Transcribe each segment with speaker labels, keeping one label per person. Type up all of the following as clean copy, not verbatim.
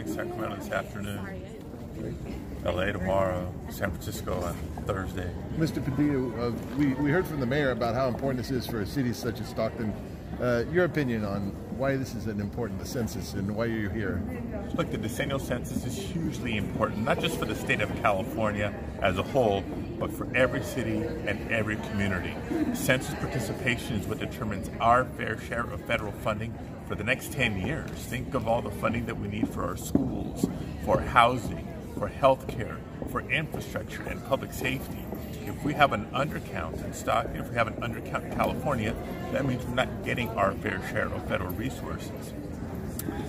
Speaker 1: morning, Sacramento this afternoon, LA tomorrow, San Francisco on Thursday.
Speaker 2: Mr. Padilla, we heard from the mayor about how important this is for a city such as Stockton. Your opinion on why this is an important, the census, and why you're here?
Speaker 1: Look, the decennial census is hugely important, not just for the state of California as a whole, but for every city and every community. Census participation is what determines our fair share of federal funding for the next 10 years. Think of all the funding that we need for our schools, for housing, for health care, for infrastructure and public safety. If we have an undercount in Stockton, if we have an undercount in California, that means we're not getting our fair share of federal resources.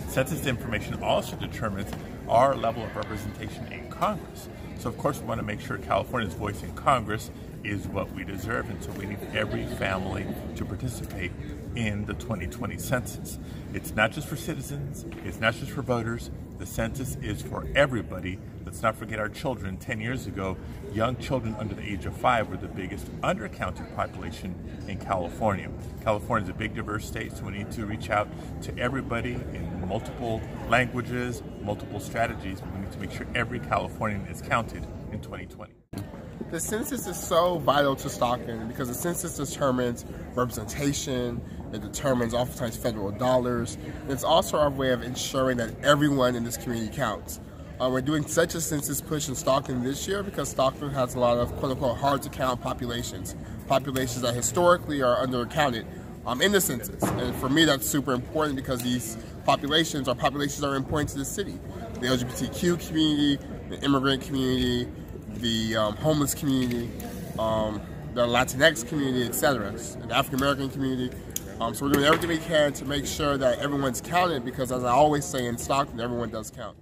Speaker 1: Census information also determines our level of representation in Congress. So of course we want to make sure California's voice in Congress is what we deserve, and so we need every family to participate in the 2020 census. It's not just for citizens, it's not just for voters, the census is for everybody. Let's not forget our children. 10 years ago, young children under the age of 5 were the biggest undercounted population in California. California is a big, diverse state, so we need to reach out to everybody in multiple languages, multiple strategies, but we need to make sure every Californian is counted in 2020.
Speaker 3: The census is so vital to Stockton because the census determines representation, it determines oftentimes federal dollars. It's also our way of ensuring that everyone in this community counts. We're doing such a census push in Stockton this year because Stockton has a lot of quote-unquote hard-to-count populations that historically are undercounted in the census. And for me, that's super important because these populations are important to the city. The LGBTQ community, the immigrant community, the homeless community, the Latinx community, etc., the African American community. So we're doing everything we can to make sure that everyone's counted because, as I always say in Stockton, everyone does count.